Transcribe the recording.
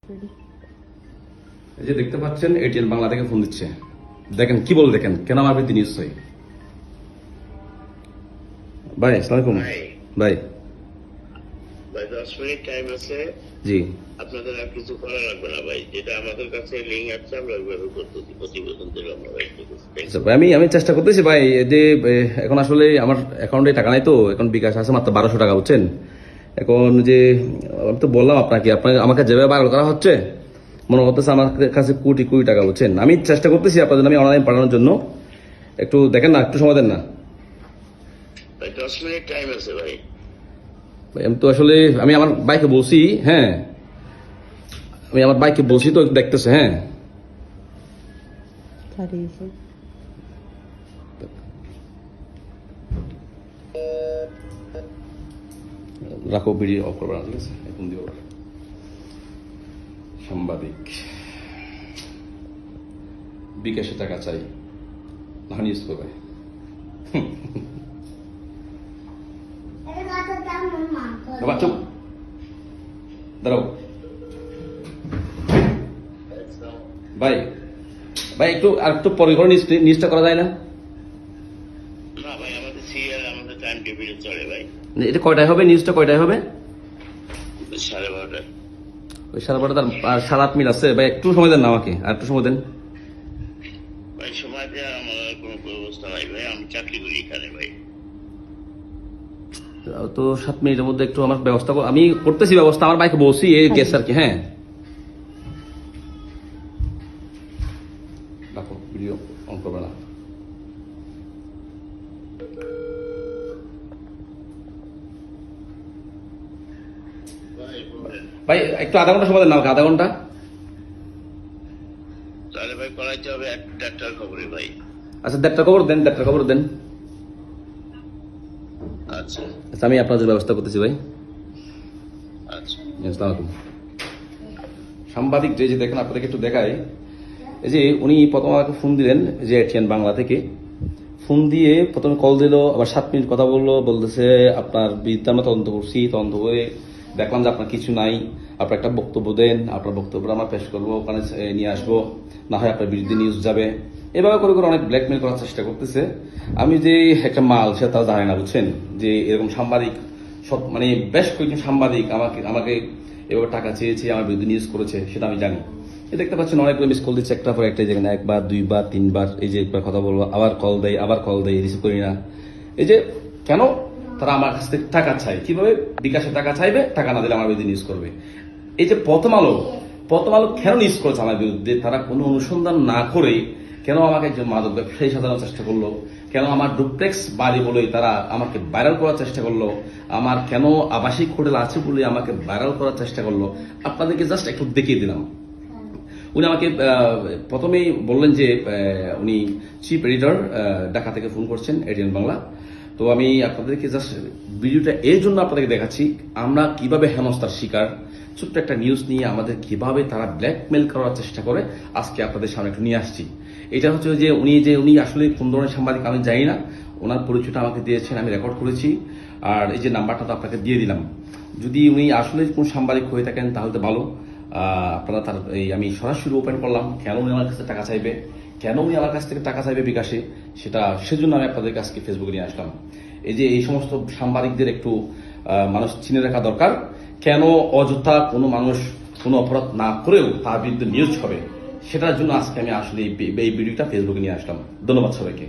এই যে দেখতে পাচ্ছেন এটিএন বাংলা থেকে ফোন দিচ্ছে, দেখেন কি বল, দেখেন কেন আমার প্রতি নিশ্চয়ই। ভাই আসসালামু আলাইকুম। ভাই ভাই 10 মিনিট টাইম আছে, জি আপনাদের আর কিছু করা লাগবে না ভাই, যেটা আমাদের কাছে লিঙ্ক আছে আমরা ওইভাবে করতেছি, প্রতিবেদন দিলাম আমরা ভাই। আচ্ছা ভাই, আমি চেষ্টা করতেছি ভাই, যে এখন আসলে আমার অ্যাকাউন্টে টাকা নাই, তো এখন বিকাশ আছে মাত্র 1200 টাকা, বুঝছেন। এখন যে আমি তো বললাম আপনাকে আমাকে যেভাবে পাগল করা হচ্ছে, মনে হতেছে আমার কাছে কোটি কোটি টাকা, বুঝছেন। আমি চেষ্টা করতেছি আপনার জন্য, আমি অনলাইন পাঠানোর জন্য, একটু দেখেন না, একটু সময় দেন না ভাই 10 মিনিট টাইম আছে ভাই। ভাই। আমি তো আসলে আমি আমার বাইকে বলছি, হ্যাঁ আমি আমার বাইকে বলছি, তো দেখতেছে, হ্যাঁ রাখো, ভিডিও অফ করবে না, ঠিক আছে। এখন দিও সাংবাদিক বিকাশে টাকা চাই, না ইউজ করবে। বাবা চুপ, দাঁড়াও ভাই। ভাই একটু আর একটু পরে করে নিউজটা করা যায় না? না ভাই, আমাদের সিরিয়াল আমাদের টাইম টেবিলে চলে ভাই। এটা কয়টায় হবে, নিউজটা কয়টায় হবে? 12:30। ওই 12:30 আর 7-8 মিনিট আছে ভাই, একটু সময় দেন না আমাকে, আর একটু সময় দেন ভাই সময় দেওয়ার আমার কোনো ব্যবস্থা নাই ভাই, আমি চাকরি করি এখানে ভাই। তো 7 মিনিটের মধ্যে একটু আমার ব্যবস্থা আমি করতেছি ব্যবস্থা, আমার বাইকে বলছি এই কেস আর কি। হ্যাঁ রাখো, ভিডিও অন করবে না। ভাই একটু আধা ঘন্টা সময় দেন না আমাকে, আধা ঘন্টা। তাহলে ভাই করাইতে হবে 1টার খবরে ভাই। আচ্ছা 1:30 খবর দেন, 1:30 খবর দেন। আচ্ছা আচ্ছা আমি আপনাদের ব্যবস্থা করতেছি ভাই। আচ্ছা। আসসালামু আলাইকুম। সাংবাদিক যে দেখেন, আপনাদেরকে একটু দেখাই। এই যে উনি প্রথম আমাকে ফোন দিলেন, যে এটিএন বাংলা থেকে ফোন দিয়ে প্রথমে কল দিল, আবার 7 মিনিট কথা বললো, বলতেছে আপনার বিরুদ্ধে আমরা তদন্ত করছি, তদন্ত করে দেখলাম যে আপনার কিছু নাই, আপনার একটা বক্তব্য দেন, আপনার বক্তব্যটা আমরা পেশ করবো, ওখানে নিয়ে আসবো, না হয় আপনার বিরুদ্ধে নিউজ যাবে। এভাবে করে করে অনেক ব্ল্যাকমেল করার চেষ্টা করতেছে। আমি যে একটা মাল, সেটা তারা জানে না, বুঝছেন, যে এরকম সাংবাদিক সব মানে বেশ কয়েকজন সাংবাদিক আমাকে এভাবে টাকা চেয়েছে, আমার বিরুদ্ধে নিউজ করেছে, সেটা আমি জানি। দেখতে পাচ্ছেন অনেকগুলো মিস কল দিচ্ছে, একটার পর একটা, যেখানে 1বার 2বার 3বার, এই যে একবার কথা বলবো, আবার কল দেয়, আবার কল দেয়, রিসিভ করি না। এই যে কেন তারা আমার কাছ থেকে টাকা চায়, কিভাবে বিকাশে টাকা চাইবে, টাকা না দিলে আমার বিরুদ্ধে নিউজ করবে। এই যে প্রথম আলো কেন নিউজ করেছে আমার বিরুদ্ধে, তারা কোনো অনুসন্ধান না করে কেন আমাকে একজন মাদক ব্যবসায়ী সাজানোর চেষ্টা করলো, কেন আমার ডুপ্লেক্স বাড়ি বলে তারা আমাকে ভাইরাল করার চেষ্টা করলো, আমার কেন আবাসিক হোটেল আছে বলে আমাকে ভাইরাল করার চেষ্টা করলো, আপনাদেরকে জাস্ট একটু দেখিয়ে দিলাম। উনি আমাকে প্রথমেই বললেন যে উনি চিফ এডিটর ঢাকা থেকে ফোন করছেন এটিএন বাংলা। তো আমি আপনাদেরকে জাস্ট ভিডিওটা এই জন্য আপনাদেরকে দেখাচ্ছি, আমরা কিভাবে হেনস্থার শিকার, ছোট্ট একটা নিউজ নিয়ে আমাদের কিভাবে তারা ব্ল্যাকমেল করার চেষ্টা করে, আজকে আপনাদের সামনে একটু নিয়ে আসছি। এটা হচ্ছে যে উনি আসলে কোন ধরনের সাংবাদিক আমি জানি না, ওনার পরিচয়টা আমাকে দিয়েছেন, আমি রেকর্ড করেছি, আর এই যে নাম্বারটা তো আপনাকে দিয়ে দিলাম। যদি উনি আসলে কোন সাংবাদিক হয়ে থাকেন তাহলে তো ভালো। আপনারা তার আমি সরাসরি ওপেন করলাম, কেন উনি আমার কাছে টাকা চাইবে, কেন উনি আমার কাছ থেকে টাকা চাইবে বিকাশে, সেজন্য আমি আপনাদের কাছে ফেসবুকে নিয়ে আসলাম। এই সমস্ত সাংবাদিকদের একটু মানুষ চিনে রাখা দরকার, কেন অযথা কোনো মানুষ কোনো অপরাধ না করেও তার বিরুদ্ধে নিউজ হবে, সেটার জন্য আজকে আমি আসলে এই ভিডিওটা ফেসবুকে নিয়ে আসলাম। ধন্যবাদ সবাইকে।